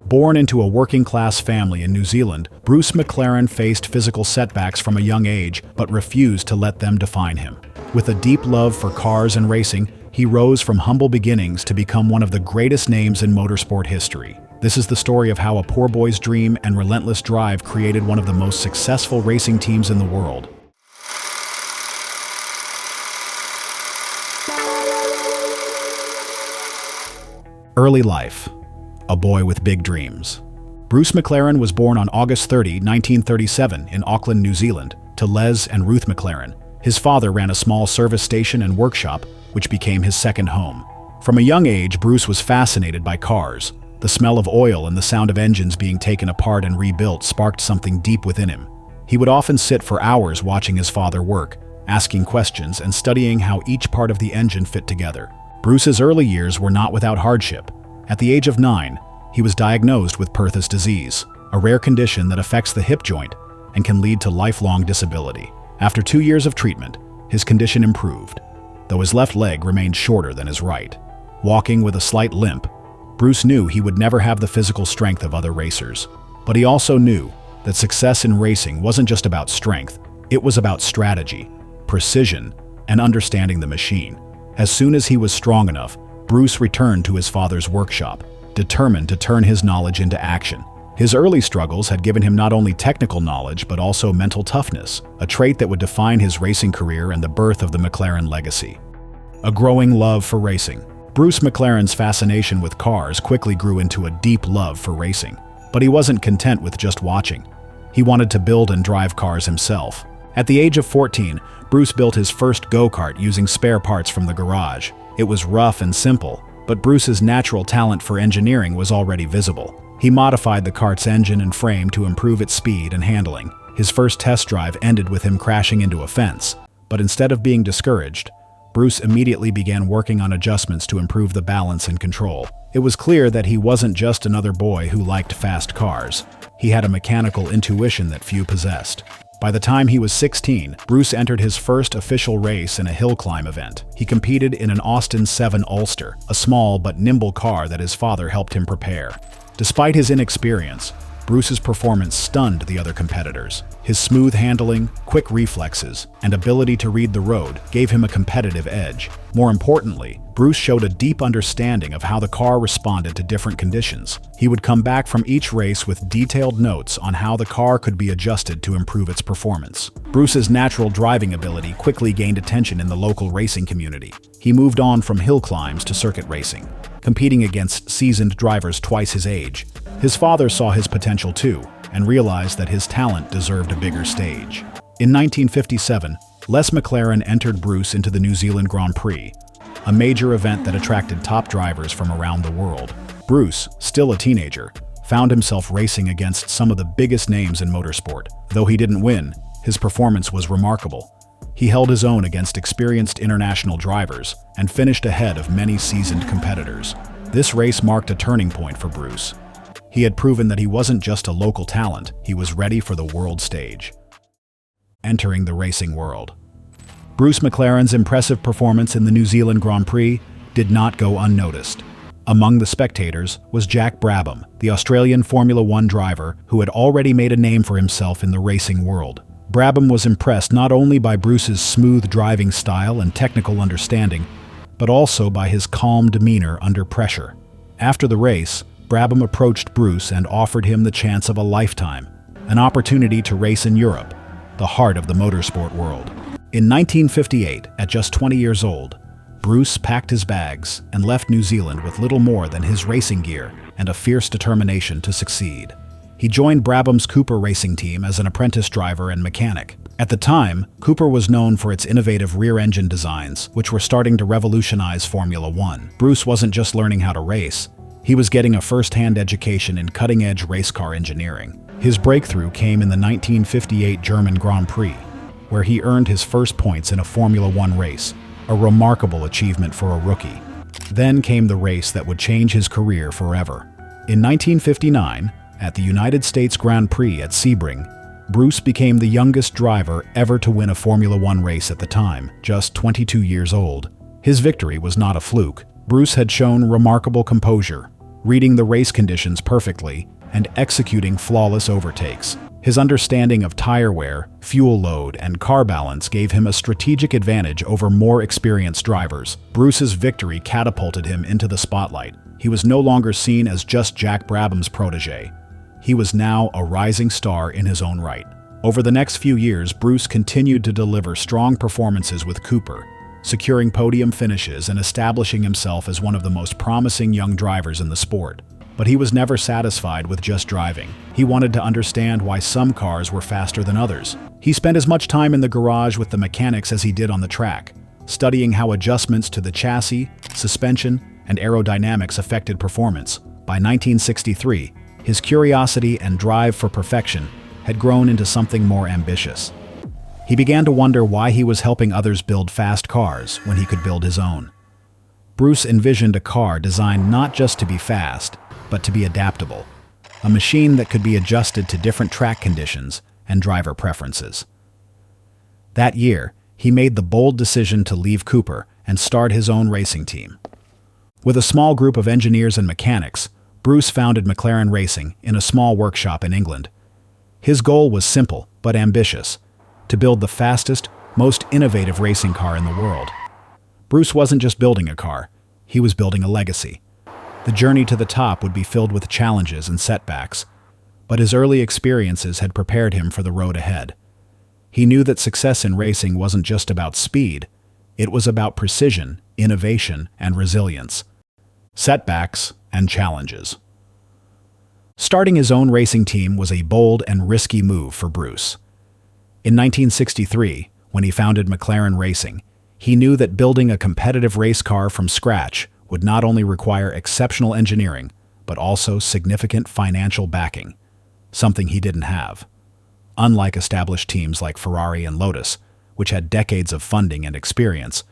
Born into a working-class family in New Zealand, Bruce McLaren faced physical setbacks from a young age, but refused to let them define him. With a deep love for cars and racing, he rose from humble beginnings to become one of the greatest names in motorsport history. This is the story of how a poor boy's dream and relentless drive created one of the most successful racing teams in the world. Early life. A boy with big dreams. Bruce McLaren was born on August 30, 1937 in Auckland, New Zealand, to Les and Ruth McLaren. His father ran a small service station and workshop, which became his second home. From a young age, Bruce was fascinated by cars. The smell of oil and the sound of engines being taken apart and rebuilt sparked something deep within him. He would often sit for hours watching his father work, asking questions and studying how each part of the engine fit together. Bruce's early years were not without hardship. At the age of 9, he was diagnosed with Perthes disease, a rare condition that affects the hip joint and can lead to lifelong disability. After 2 years of treatment, his condition improved, though his left leg remained shorter than his right. Walking with a slight limp, Bruce knew he would never have the physical strength of other racers. But he also knew that success in racing wasn't just about strength, it was about strategy, precision, and understanding the machine. As soon as he was strong enough, Bruce returned to his father's workshop, determined to turn his knowledge into action. His early struggles had given him not only technical knowledge but also mental toughness, a trait that would define his racing career and the birth of the McLaren legacy. A growing love for racing. Bruce McLaren's fascination with cars quickly grew into a deep love for racing. But he wasn't content with just watching. He wanted to build and drive cars himself. At the age of 14, Bruce built his first go-kart using spare parts from the garage. It was rough and simple, but Bruce's natural talent for engineering was already visible. He modified the kart's engine and frame to improve its speed and handling. His first test drive ended with him crashing into a fence, but instead of being discouraged, Bruce immediately began working on adjustments to improve the balance and control. It was clear that he wasn't just another boy who liked fast cars. He had a mechanical intuition that few possessed. By the time he was 16, Bruce entered his first official race in a hill climb event. He competed in an Austin 7 Ulster, a small but nimble car that his father helped him prepare. Despite his inexperience, Bruce's performance stunned the other competitors. His smooth handling, quick reflexes, and ability to read the road gave him a competitive edge. More importantly, Bruce showed a deep understanding of how the car responded to different conditions. He would come back from each race with detailed notes on how the car could be adjusted to improve its performance. Bruce's natural driving ability quickly gained attention in the local racing community. He moved on from hill climbs to circuit racing, competing against seasoned drivers twice his age. His father saw his potential too, and realized that his talent deserved a bigger stage. In 1957, Les McLaren entered Bruce into the New Zealand Grand Prix, a major event that attracted top drivers from around the world. Bruce, still a teenager, found himself racing against some of the biggest names in motorsport. Though he didn't win, his performance was remarkable. He held his own against experienced international drivers and finished ahead of many seasoned competitors. This race marked a turning point for Bruce. He had proven that he wasn't just a local talent, he was ready for the world stage. Entering the racing world. Bruce McLaren's impressive performance in the New Zealand Grand Prix did not go unnoticed. Among the spectators was Jack Brabham, the Australian Formula One driver who had already made a name for himself in the racing world. Brabham was impressed not only by Bruce's smooth driving style and technical understanding, but also by his calm demeanor under pressure. After the race, Brabham approached Bruce and offered him the chance of a lifetime, an opportunity to race in Europe, the heart of the motorsport world. In 1958, at just 20 years old, Bruce packed his bags and left New Zealand with little more than his racing gear and a fierce determination to succeed. He joined Brabham's Cooper racing team as an apprentice driver and mechanic. At the time, Cooper was known for its innovative rear-engine designs, which were starting to revolutionize Formula One. Bruce wasn't just learning how to race, he was getting a first-hand education in cutting-edge race car engineering. His breakthrough came in the 1958 German Grand Prix, where he earned his first points in a Formula One race, a remarkable achievement for a rookie. Then came the race that would change his career forever. In 1959, at the United States Grand Prix at Sebring, Bruce became the youngest driver ever to win a Formula One race at the time, just 22 years old. His victory was not a fluke. Bruce had shown remarkable composure, reading the race conditions perfectly and executing flawless overtakes. His understanding of tire wear, fuel load, and car balance gave him a strategic advantage over more experienced drivers. Bruce's victory catapulted him into the spotlight. He was no longer seen as just Jack Brabham's protege. He was now a rising star in his own right. Over the next few years, Bruce continued to deliver strong performances with Cooper, securing podium finishes and establishing himself as one of the most promising young drivers in the sport. But he was never satisfied with just driving. He wanted to understand why some cars were faster than others. He spent as much time in the garage with the mechanics as he did on the track, studying how adjustments to the chassis, suspension, and aerodynamics affected performance. By 1963, his curiosity and drive for perfection had grown into something more ambitious. He began to wonder why he was helping others build fast cars when he could build his own. Bruce envisioned a car designed not just to be fast, but to be adaptable, a machine that could be adjusted to different track conditions and driver preferences. That year, he made the bold decision to leave Cooper and start his own racing team. With a small group of engineers and mechanics, Bruce founded McLaren Racing in a small workshop in England. His goal was simple but ambitious: to build the fastest, most innovative racing car in the world. Bruce wasn't just building a car, he was building a legacy. The journey to the top would be filled with challenges and setbacks, but his early experiences had prepared him for the road ahead. He knew that success in racing wasn't just about speed, it was about precision, innovation, and resilience. Setbacks and challenges. Starting his own racing team was a bold and risky move for Bruce. In 1963, when he founded McLaren Racing, he knew that building a competitive race car from scratch would not only require exceptional engineering, but also significant financial backing, something he didn't have. Unlike established teams like Ferrari and Lotus, which had decades of funding and experience,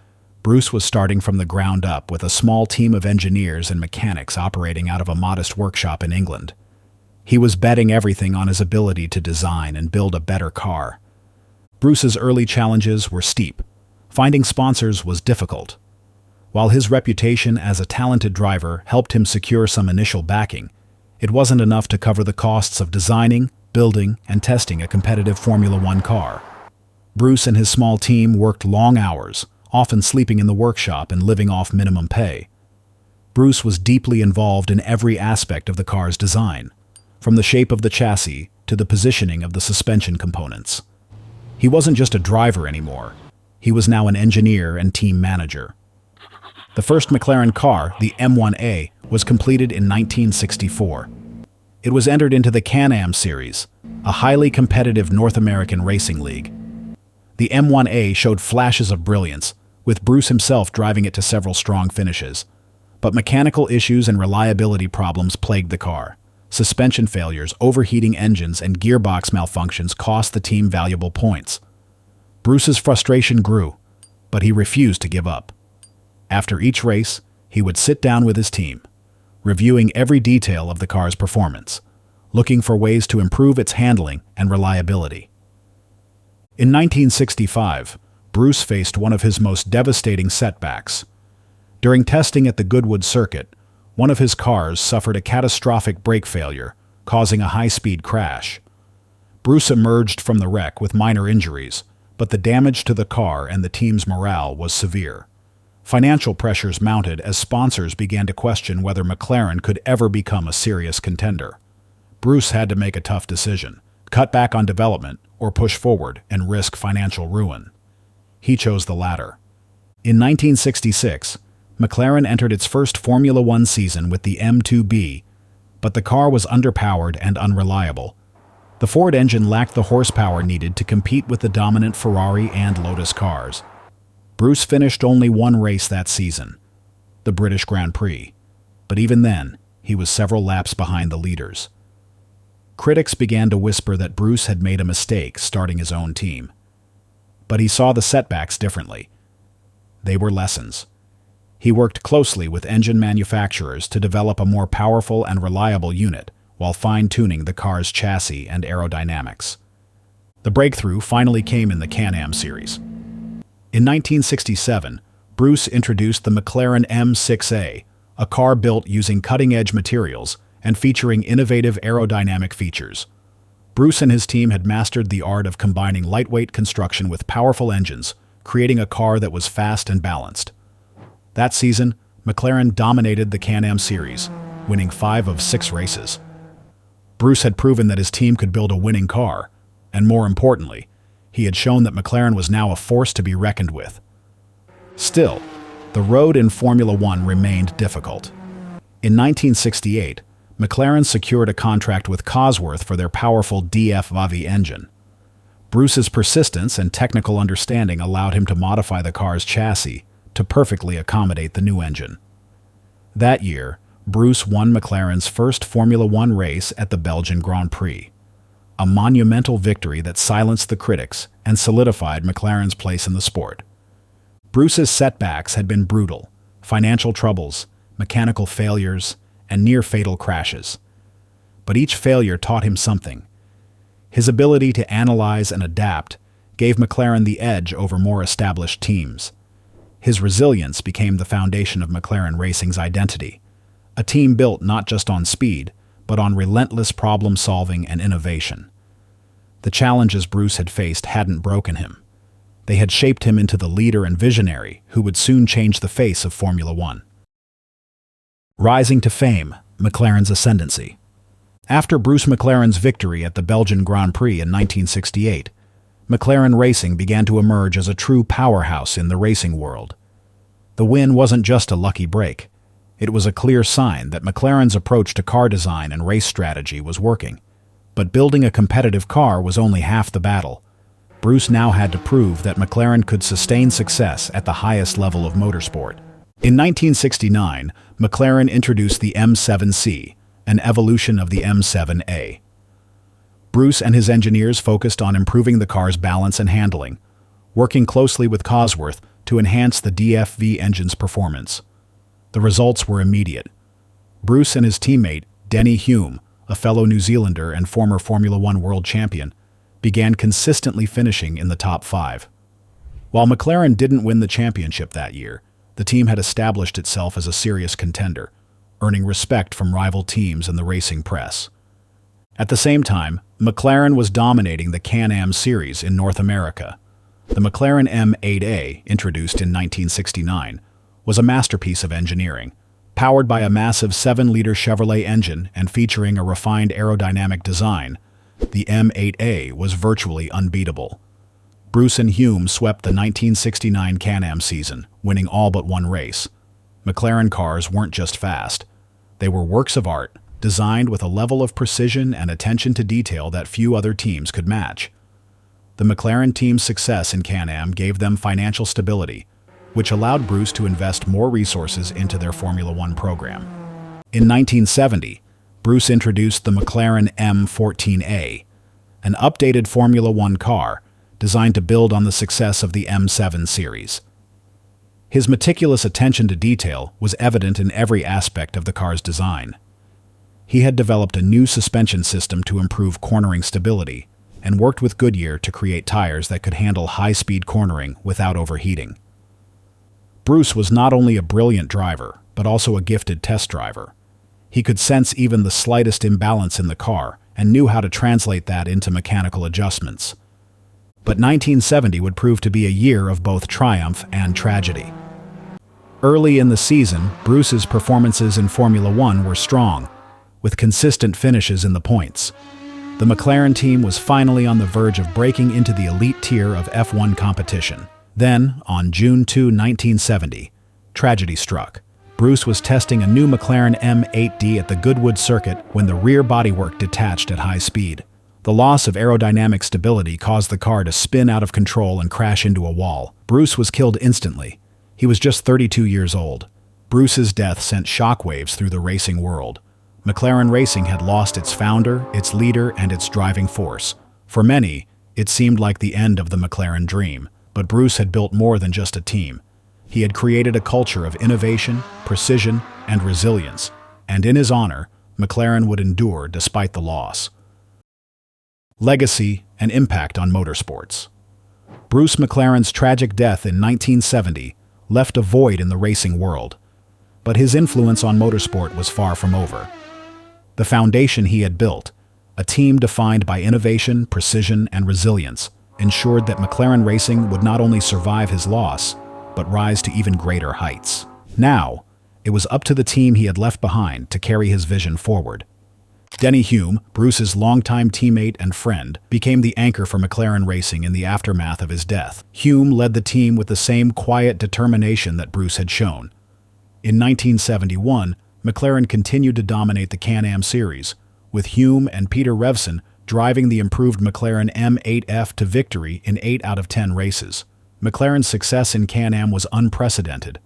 Bruce was starting from the ground up with a small team of engineers and mechanics operating out of a modest workshop in England. He was betting everything on his ability to design and build a better car. Bruce's early challenges were steep. Finding sponsors was difficult. While his reputation as a talented driver helped him secure some initial backing, it wasn't enough to cover the costs of designing, building, and testing a competitive Formula One car. Bruce and his small team worked long hours, often sleeping in the workshop and living off minimum pay. Bruce was deeply involved in every aspect of the car's design, from the shape of the chassis to the positioning of the suspension components. He wasn't just a driver anymore. He was now an engineer and team manager. The first McLaren car, the M1A, was completed in 1964. It was entered into the Can-Am Series, a highly competitive North American racing league. The M1A showed flashes of brilliance, with Bruce himself driving it to several strong finishes. But mechanical issues and reliability problems plagued the car. Suspension failures, overheating engines, and gearbox malfunctions cost the team valuable points. Bruce's frustration grew, but he refused to give up. After each race, he would sit down with his team, reviewing every detail of the car's performance, looking for ways to improve its handling and reliability. In 1965, Bruce faced one of his most devastating setbacks. During testing at the Goodwood circuit, one of his cars suffered a catastrophic brake failure, causing a high-speed crash. Bruce emerged from the wreck with minor injuries, but the damage to the car and the team's morale was severe. Financial pressures mounted as sponsors began to question whether McLaren could ever become a serious contender. Bruce had to make a tough decision: cut back on development or push forward and risk financial ruin. He chose the latter. In 1966, McLaren entered its first Formula One season with the M2B, but the car was underpowered and unreliable. The Ford engine lacked the horsepower needed to compete with the dominant Ferrari and Lotus cars. Bruce finished only one race that season, the British Grand Prix, but even then, he was several laps behind the leaders. Critics began to whisper that Bruce had made a mistake starting his own team. But he saw the setbacks differently. They were lessons. He worked closely with engine manufacturers to develop a more powerful and reliable unit while fine-tuning the car's chassis and aerodynamics. The breakthrough finally came in the Can-Am series. In 1967, Bruce introduced the McLaren M6A, a car built using cutting-edge materials and featuring innovative aerodynamic features. Bruce and his team had mastered the art of combining lightweight construction with powerful engines, creating a car that was fast and balanced. That season, McLaren dominated the Can-Am Series, winning 5 of 6 races. Bruce had proven that his team could build a winning car, and more importantly, he had shown that McLaren was now a force to be reckoned with. Still, the road in Formula One remained difficult. In 1968, McLaren secured a contract with Cosworth for their powerful DF-VAVI engine. Bruce's persistence and technical understanding allowed him to modify the car's chassis to perfectly accommodate the new engine. That year, Bruce won McLaren's first Formula One race at the Belgian Grand Prix, a monumental victory that silenced the critics and solidified McLaren's place in the sport. Bruce's setbacks had been brutal: financial troubles, mechanical failures, and near-fatal crashes. But each failure taught him something. His ability to analyze and adapt gave McLaren the edge over more established teams. His resilience became the foundation of McLaren Racing's identity, a team built not just on speed, but on relentless problem-solving and innovation. The challenges Bruce had faced hadn't broken him. They had shaped him into the leader and visionary who would soon change the face of Formula One. Rising to fame, McLaren's ascendancy. After Bruce McLaren's victory at the Belgian Grand Prix in 1968, McLaren Racing began to emerge as a true powerhouse in the racing world. The win wasn't just a lucky break. It was a clear sign that McLaren's approach to car design and race strategy was working. But building a competitive car was only half the battle. Bruce now had to prove that McLaren could sustain success at the highest level of motorsport. In 1969, McLaren introduced the M7C, an evolution of the M7A. Bruce and his engineers focused on improving the car's balance and handling, working closely with Cosworth to enhance the DFV engine's performance. The results were immediate. Bruce and his teammate, Denny Hume, a fellow New Zealander and former Formula One world champion, began consistently finishing in the top 5. While McLaren didn't win the championship that year, the team had established itself as a serious contender, earning respect from rival teams and the racing press. At the same time, McLaren was dominating the Can-Am Series in North America. The McLaren M8A, introduced in 1969, was a masterpiece of engineering. Powered by a massive 7-liter Chevrolet engine and featuring a refined aerodynamic design, the M8A was virtually unbeatable. Bruce and Hume swept the 1969 Can-Am season, winning all but one race. McLaren cars weren't just fast. They were works of art, designed with a level of precision and attention to detail that few other teams could match. The McLaren team's success in Can-Am gave them financial stability, which allowed Bruce to invest more resources into their Formula One program. In 1970, Bruce introduced the McLaren M14A, an updated Formula One car designed to build on the success of the M7 series. His meticulous attention to detail was evident in every aspect of the car's design. He had developed a new suspension system to improve cornering stability and worked with Goodyear to create tires that could handle high-speed cornering without overheating. Bruce was not only a brilliant driver, but also a gifted test driver. He could sense even the slightest imbalance in the car and knew how to translate that into mechanical adjustments. But 1970 would prove to be a year of both triumph and tragedy. Early in the season, Bruce's performances in Formula One were strong, with consistent finishes in the points. The McLaren team was finally on the verge of breaking into the elite tier of F1 competition. Then, on June 2, 1970, tragedy struck. Bruce was testing a new McLaren M8D at the Goodwood circuit when the rear bodywork detached at high speed. The loss of aerodynamic stability caused the car to spin out of control and crash into a wall. Bruce was killed instantly. He was just 32 years old. Bruce's death sent shockwaves through the racing world. McLaren Racing had lost its founder, its leader, and its driving force. For many, it seemed like the end of the McLaren dream. But Bruce had built more than just a team. He had created a culture of innovation, precision, and resilience, and in his honor, McLaren would endure despite the loss. Legacy and impact on motorsports. Bruce McLaren's tragic death in 1970 left a void in the racing world. But his influence on motorsport was far from over. The foundation he had built, a team defined by innovation, precision, and resilience, ensured that McLaren Racing would not only survive his loss, but rise to even greater heights. Now, it was up to the team he had left behind to carry his vision forward. Denny Hulme, Bruce's longtime teammate and friend, became the anchor for McLaren Racing in the aftermath of his death. Hulme led the team with the same quiet determination that Bruce had shown. In 1971, McLaren continued to dominate the Can-Am series, with Hulme and Peter Revson driving the improved McLaren M8F to victory in 8 out of 10 races. McLaren's success in Can-Am was unprecedented.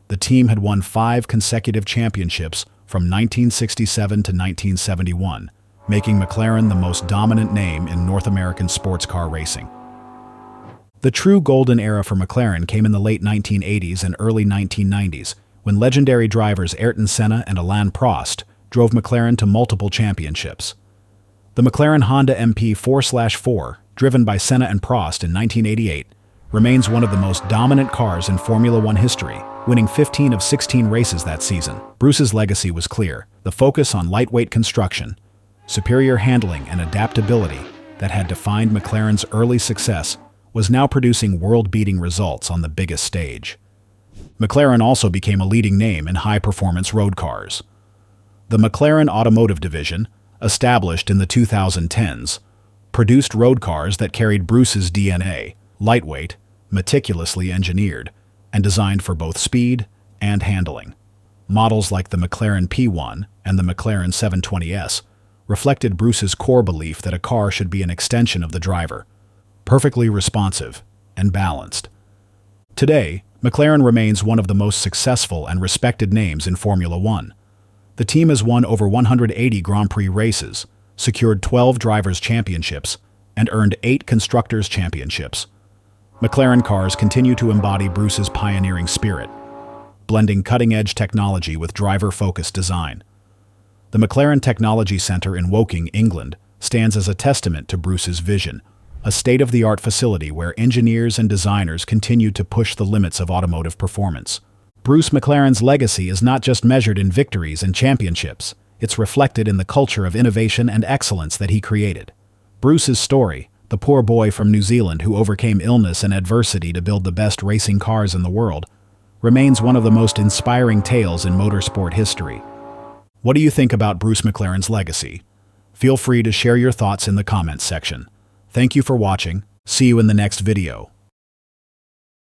The team had won 5 consecutive championships from 1967 to 1971, making McLaren the most dominant name in North American sports car racing. The true golden era for McLaren came in the late 1980s and early 1990s, when legendary drivers Ayrton Senna and Alain Prost drove McLaren to multiple championships. The McLaren Honda MP 4/4, driven by Senna and Prost in 1988, remains one of the most dominant cars in Formula One history, winning 15 of 16 races that season. Bruce's legacy was clear: the focus on lightweight construction, superior handling, and adaptability that had defined McLaren's early success was now producing world-beating results on the biggest stage. McLaren also became a leading name in high-performance road cars. The McLaren Automotive Division, established in the 2010s, produced road cars that carried Bruce's DNA: lightweight, meticulously engineered, and designed for both speed and handling. Models like the McLaren P1 and the McLaren 720S reflected Bruce's core belief that a car should be an extension of the driver, perfectly responsive and balanced. Today, McLaren remains one of the most successful and respected names in Formula One. The team has won over 180 Grand Prix races, secured 12 Drivers' Championships, and earned 8 Constructors' Championships. McLaren cars continue to embody Bruce's pioneering spirit, blending cutting-edge technology with driver-focused design. The McLaren Technology Centre in Woking, England, stands as a testament to Bruce's vision, a state-of-the-art facility where engineers and designers continue to push the limits of automotive performance. Bruce McLaren's legacy is not just measured in victories and championships, it's reflected in the culture of innovation and excellence that he created. Bruce's story, the poor boy from New Zealand who overcame illness and adversity to build the best racing cars in the world, remains one of the most inspiring tales in motorsport history. What do you think about Bruce McLaren's legacy? Feel free to share your thoughts in the comments section. Thank you for watching. See you in the next video.